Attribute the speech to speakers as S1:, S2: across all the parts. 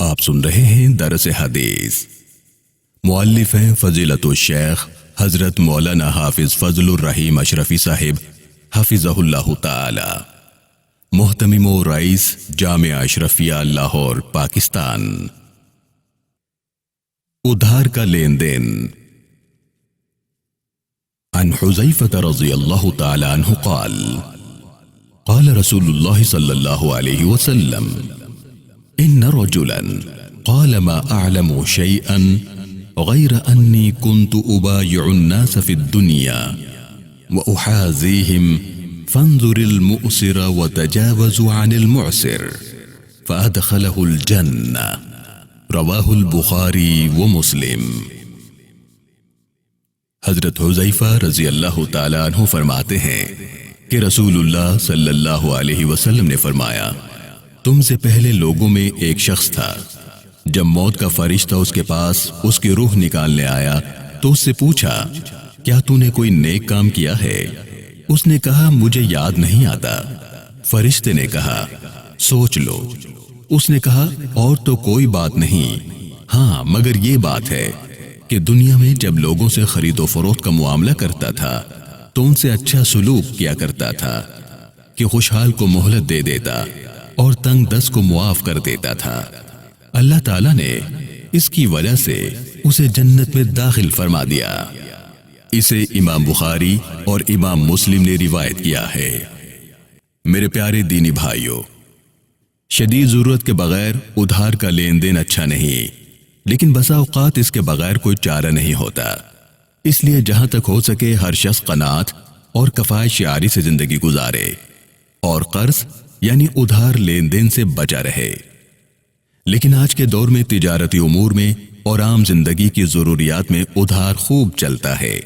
S1: آپ سن رہے ہیں درس حدیث۔ مؤلف ہیں فضیلت الشیخ حضرت مولانا حافظ فضل الرحیم اشرفی صاحب حفظہ اللہ تعالی، محتمم و رئیس جامعہ اشرفیہ لاہور پاکستان۔ ادھار کا لین دین۔ عن حذیفہ رضی اللہ تعالی عنہ قال قال رسول اللہ صلی اللہ علیہ وسلم ان رجلا قال ما اعلم شيئا غير اني كنت ابايع الناس في الدنيا واحاذيهم فانظر المؤسر وتجاوز عن المعسر فادخله الجنة، رواہ البخاری ومسلم۔ حضرت حذیفہ رضی اللہ تعالیٰ عنہ فرماتے ہیں کہ رسول اللہ صلی اللہ علیہ وسلم نے فرمایا، تم سے پہلے لوگوں میں ایک شخص تھا، جب موت کا فرشتہ اس کے پاس اس کی روح نکالنے آیا تو اس سے پوچھا، کیا تو نے کوئی نیک کام کیا ہے؟ اس نے کہا، مجھے یاد نہیں آتا۔ فرشتے نے کہا، سوچ لو۔ اس نے کہا، اور تو کوئی بات نہیں، ہاں مگر یہ بات ہے کہ دنیا میں جب لوگوں سے خرید و فروخت کا معاملہ کرتا تھا تو ان سے اچھا سلوک کیا کرتا تھا کہ خوشحال کو مہلت دے دیتا اور تنگ دست کو معاف کر دیتا تھا۔ اللہ تعالیٰ نے اس کی وجہ سے اسے جنت میں داخل فرما دیا۔ اسے امام بخاری اور امام مسلم نے روایت کیا ہے۔ میرے پیارے دینی بھائیوں، شدید ضرورت کے بغیر ادھار کا لین دین اچھا نہیں، لیکن بسا اوقات اس کے بغیر کوئی چارہ نہیں ہوتا۔ اس لیے جہاں تک ہو سکے ہر شخص قناعت اور کفایت شعاری سے زندگی گزارے اور قرض یعنی ادھار لین دین سے بچا رہے۔ لیکن آج کے دور میں تجارتی امور میں اور عام زندگی کی ضروریات میں ادھار خوب چلتا ہے،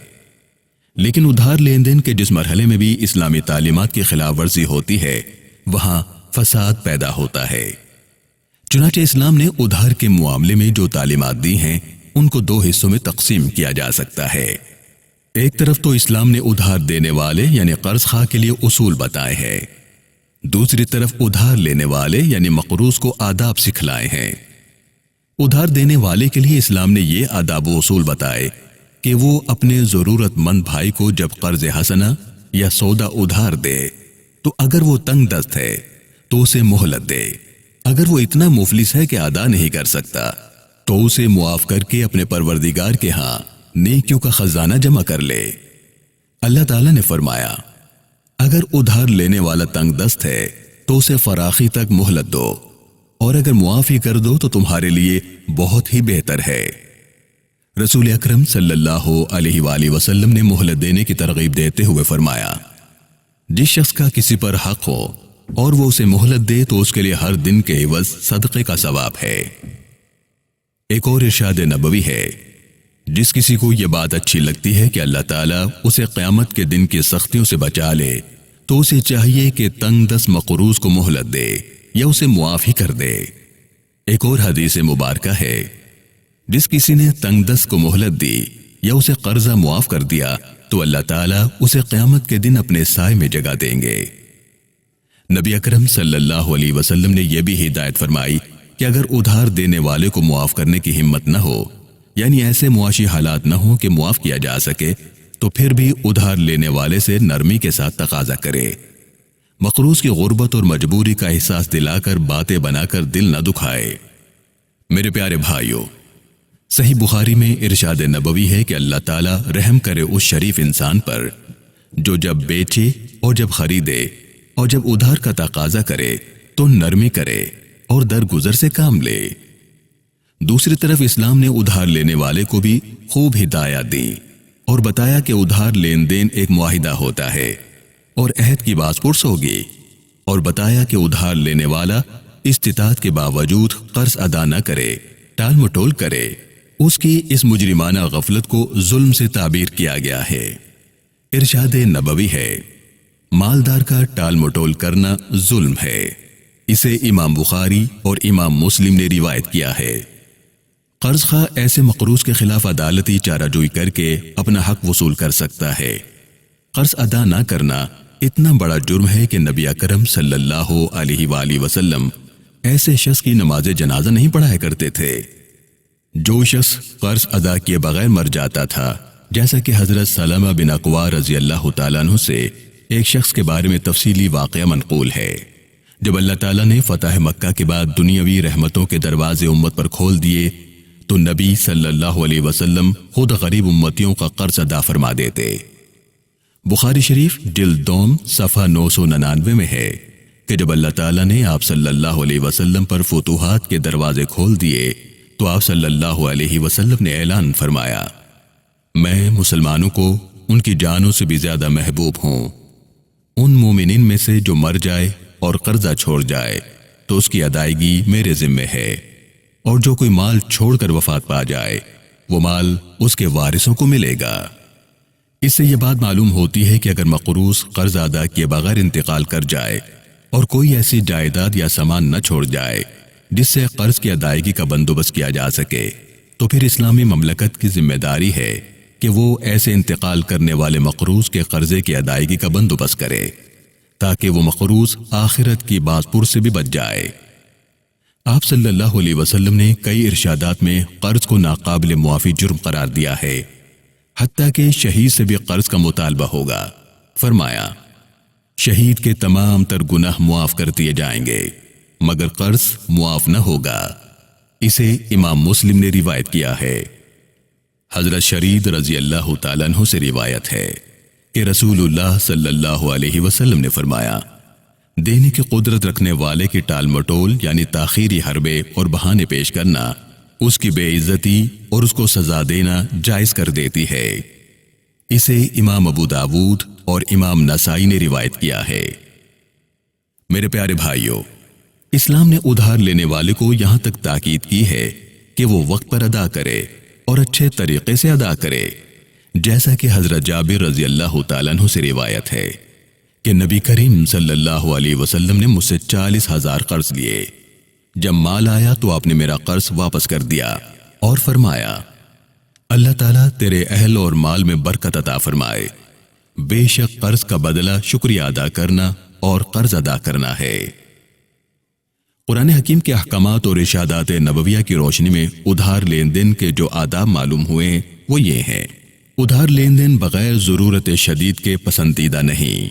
S1: لیکن ادھار لین دین کے جس مرحلے میں بھی اسلامی تعلیمات کی خلاف ورزی ہوتی ہے وہاں فساد پیدا ہوتا ہے۔ چنانچہ اسلام نے ادھار کے معاملے میں جو تعلیمات دی ہیں ان کو دو حصوں میں تقسیم کیا جا سکتا ہے۔ ایک طرف تو اسلام نے ادھار دینے والے یعنی قرض خواہ کے لیے اصول بتائے ہیں، دوسری طرف ادھار لینے والے یعنی مقروض کو آداب سکھلائے ہیں۔ ادھار دینے والے کے لیے اسلام نے یہ آداب و اصول بتائے کہ وہ اپنے ضرورت مند بھائی کو جب قرض حسنہ یا سودا ادھار دے تو اگر وہ تنگ دست ہے تو اسے مہلت دے، اگر وہ اتنا مفلس ہے کہ ادا نہیں کر سکتا تو اسے معاف کر کے اپنے پروردگار کے ہاں نیکیوں کا خزانہ جمع کر لے۔ اللہ تعالیٰ نے فرمایا، اگر ادھار لینے والا تنگ دست ہے تو اسے فراخی تک مہلت دو، اور اگر معافی کر دو تو تمہارے لیے بہت ہی بہتر ہے۔ رسول اکرم صلی اللہ علیہ وآلہ وسلم نے مہلت دینے کی ترغیب دیتے ہوئے فرمایا، جس شخص کا کسی پر حق ہو اور وہ اسے مہلت دے تو اس کے لیے ہر دن کے عوض صدقے کا ثواب ہے۔ ایک اور ارشاد نبوی ہے، جس کسی کو یہ بات اچھی لگتی ہے کہ اللہ تعالیٰ اسے قیامت کے دن کی سختیوں سے بچا لے تو اسے چاہیے کہ تنگ دست مقروض کو مہلت دے یا اسے معاف ہی کر دے۔ ایک اور حدیث مبارکہ ہے، جس کسی نے تنگ دست کو مہلت دی یا اسے قرضہ معاف کر دیا تو اللہ تعالیٰ اسے قیامت کے دن اپنے سائے میں جگہ دیں گے۔ نبی اکرم صلی اللہ علیہ وسلم نے یہ بھی ہدایت فرمائی کہ اگر ادھار دینے والے کو معاف کرنے کی ہمت نہ ہو، یعنی ایسے معاشی حالات نہ ہوں کہ معاف کیا جا سکے، تو پھر بھی ادھار لینے والے سے نرمی کے ساتھ تقاضا کرے۔ مقروض کی غربت اور مجبوری کا احساس دلا کر باتیں بنا کر دل نہ دکھائے۔ میرے پیارے بھائیوں، صحیح بخاری میں ارشاد نبوی ہے کہ اللہ تعالیٰ رحم کرے اس شریف انسان پر جو جب بیچے اور جب خریدے اور جب ادھار کا تقاضا کرے تو نرمی کرے اور درگزر سے کام لے۔ دوسری طرف اسلام نے ادھار لینے والے کو بھی خوب ہدایات دی اور بتایا کہ ادھار لین دین ایک معاہدہ ہوتا ہے اور عہد کی باز پرس ہوگی، اور بتایا کہ ادھار لینے والا استطاعت کے باوجود قرض ادا نہ کرے، ٹال مٹول کرے، اس کی اس مجرمانہ غفلت کو ظلم سے تعبیر کیا گیا ہے۔ ارشاد نبوی ہے، مالدار کا ٹال مٹول کرنا ظلم ہے۔ اسے امام بخاری اور امام مسلم نے روایت کیا ہے۔ قرض خواہ ایسے مقروض کے خلاف عدالتی چارہ جوئی کر کے اپنا حق وصول کر سکتا ہے۔ قرض ادا نہ کرنا اتنا بڑا جرم ہے کہ نبی اکرم صلی اللہ علیہ وآلہ وسلم ایسے شخص کی نماز جنازہ نہیں پڑھایا کرتے تھے۔ جو شخص قرض ادا کیے بغیر مر جاتا تھا، جیسا کہ حضرت سلمہ بن اکوع رضی اللہ تعالیٰ عنہ سے ایک شخص کے بارے میں تفصیلی واقعہ منقول ہے۔ جب اللہ تعالیٰ نے فتح مکہ کے بعد دنیاوی رحمتوں کے دروازے امت پر کھول دیے تو نبی صلی اللہ علیہ وسلم خود غریب امتیوں کا قرض ادا فرما دیتے۔ بخاری شریف جلد دوم صفحہ 999 میں ہے کہ جب اللہ تعالیٰ نے آپ صلی اللہ علیہ وسلم پر فتوحات کے دروازے کھول دیے تو آپ صلی اللہ علیہ وسلم نے اعلان فرمایا، میں مسلمانوں کو ان کی جانوں سے بھی زیادہ محبوب ہوں۔ ان مومنین میں سے جو مر جائے اور قرضہ چھوڑ جائے تو اس کی ادائیگی میرے ذمے ہے، اور جو کوئی مال چھوڑ کر وفات پا جائے وہ مال اس کے وارثوں کو ملے گا۔ اس سے یہ بات معلوم ہوتی ہے کہ اگر مقروض قرض ادا کیے بغیر انتقال کر جائے اور کوئی ایسی جائیداد یا سامان نہ چھوڑ جائے جس سے قرض کی ادائیگی کا بندوبست کیا جا سکے، تو پھر اسلامی مملکت کی ذمہ داری ہے کہ وہ ایسے انتقال کرنے والے مقروض کے قرضے کی ادائیگی کا بندوبست کرے تاکہ وہ مقروض آخرت کی بازپر سے بھی بچ جائے۔ آپ صلی اللہ علیہ وسلم نے کئی ارشادات میں قرض کو ناقابل معافی جرم قرار دیا ہے، حتیٰ کہ شہید سے بھی قرض کا مطالبہ ہوگا۔ فرمایا، شہید کے تمام تر گناہ معاف کر دیے جائیں گے مگر قرض معاف نہ ہوگا۔ اسے امام مسلم نے روایت کیا ہے۔ حضرت شرید رضی اللہ تعالیٰ عنہ سے روایت ہے کہ رسول اللہ صلی اللہ علیہ وسلم نے فرمایا، دینے کی قدرت رکھنے والے کی ٹال مٹول یعنی تاخیری حربے اور بہانے پیش کرنا اس کی بے عزتی اور اس کو سزا دینا جائز کر دیتی ہے۔ اسے امام ابو داود اور امام نسائی نے روایت کیا ہے۔ میرے پیارے بھائیوں، اسلام نے ادھار لینے والے کو یہاں تک تاکید کی ہے کہ وہ وقت پر ادا کرے اور اچھے طریقے سے ادا کرے، جیسا کہ حضرت جابر رضی اللہ تعالیٰ عنہ سے روایت ہے کہ نبی کریم صلی اللہ علیہ وسلم نے مجھ سے 40,000 قرض لیے۔ جب مال آیا تو آپ نے میرا قرض واپس کر دیا اور فرمایا، اللہ تعالیٰ تیرے اہل اور مال میں برکت عطا فرمائے۔ بے شک قرض کا بدلہ شکریہ ادا کرنا اور قرض ادا کرنا ہے۔ قرآن حکیم کے احکامات اور ارشادات نبویہ کی روشنی میں ادھار لین دین کے جو آداب معلوم ہوئے وہ یہ ہیں۔ ادھار لین دین بغیر ضرورت شدید کے پسندیدہ نہیں۔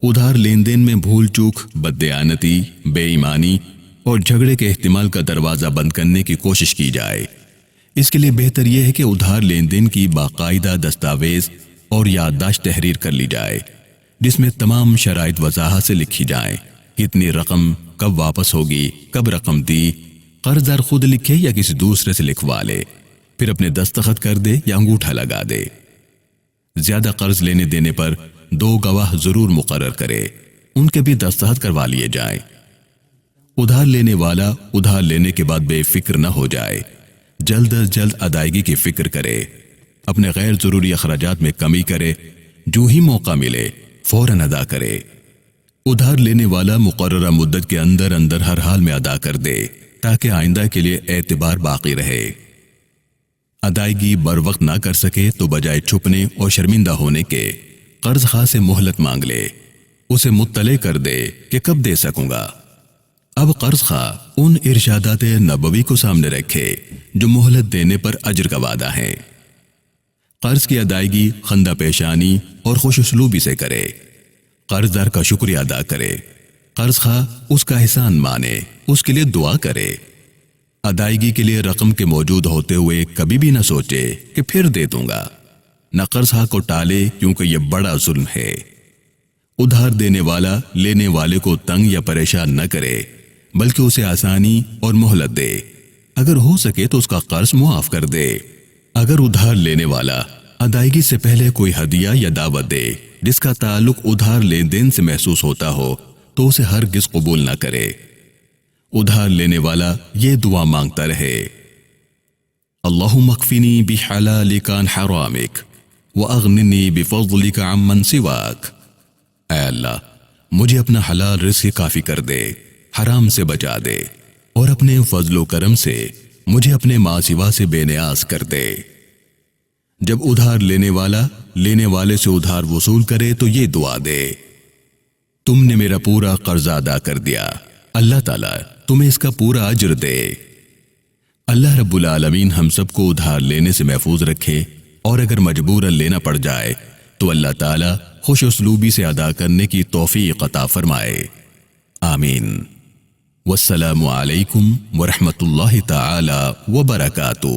S1: ادھار لین دین میں بھول چوک، بددیانتی، بے ایمانی اور جھگڑے کے احتمال کا دروازہ بند کرنے کی کوشش کی جائے۔ اس کے لیے بہتر یہ ہے کہ ادھار لین دین کی باقاعدہ دستاویز اور یادداشت تحریر کر لی جائے، جس میں تمام شرائط وضاحت سے لکھی جائیں، کتنی رقم کب واپس ہوگی، کب رقم دی، قرض دار خود لکھے یا کسی دوسرے سے لکھوا لے، پھر اپنے دستخط کر دے یا انگوٹھا لگا دے۔ زیادہ قرض لینے دینے پر 2 گواہ ضرور مقرر کرے، ان کے بھی دستخط کروا لیے جائیں۔ ادھار لینے والا ادھار لینے کے بعد بے فکر نہ ہو جائے، جلد از جلد ادائیگی کی فکر کرے، اپنے غیر ضروری اخراجات میں کمی کرے، جو ہی موقع ملے فوراً ادا کرے۔ ادھار لینے والا مقررہ مدت کے اندر اندر ہر حال میں ادا کر دے تاکہ آئندہ کے لیے اعتبار باقی رہے۔ ادائیگی بر وقت نہ کر سکے تو بجائے چھپنے اور شرمندہ ہونے کے قرض خواہ سے مہلت مانگ لے، اسے مطلع کر دے کہ کب دے سکوں گا۔ اب قرض خواہ ان ارشادات نبوی کو سامنے رکھے جو مہلت دینے پر اجر کا وعدہ ہے۔ قرض کی ادائیگی خندہ پیشانی اور خوش اسلوبی سے کرے، قرض دار کا شکریہ ادا کرے، قرض خواہ اس کا احسان مانے، اس کے لیے دعا کرے۔ ادائیگی کے لیے رقم کے موجود ہوتے ہوئے کبھی بھی نہ سوچے کہ پھر دے دوں گا، نہ قرض خواہ کو ٹالے کیونکہ یہ بڑا ظلم ہے۔ ادھار دینے والا لینے والے کو تنگ یا پریشان نہ کرے بلکہ اسے آسانی اور مہلت دے، اگر ہو سکے تو اس کا قرض معاف کر دے۔ اگر ادھار لینے والا ادائیگی سے پہلے کوئی ہدیہ یا دعوت دے جس کا تعلق ادھار لین دین سے محسوس ہوتا ہو تو اسے ہرگز قبول نہ کرے۔ ادھار لینے والا یہ دعا مانگتا رہے، اللہم اکفنی بحلالک عن حرامک واغننی بفضلک عمن سواک۔ اے اللہ، مجھے اپنا حلال رزق کافی کر دے، حرام سے بچا دے، اور اپنے فضل و کرم سے مجھے اپنے ماں سوا سے بے نیاز کر دے۔ جب ادھار لینے والا لینے والے سے ادھار وصول کرے تو یہ دعا دے، تم نے میرا پورا قرض ادا کر دیا، اللہ تعالیٰ تمہیں اس کا پورا اجر دے۔ اللہ رب العالمین ہم سب کو ادھار لینے سے محفوظ رکھے، اور اگر مجبوراً لینا پڑ جائے تو اللہ تعالیٰ خوش اسلوبی سے ادا کرنے کی توفیق عطا فرمائے، آمین۔ والسلام علیکم ورحمۃ اللہ تعالی وبرکاتہ۔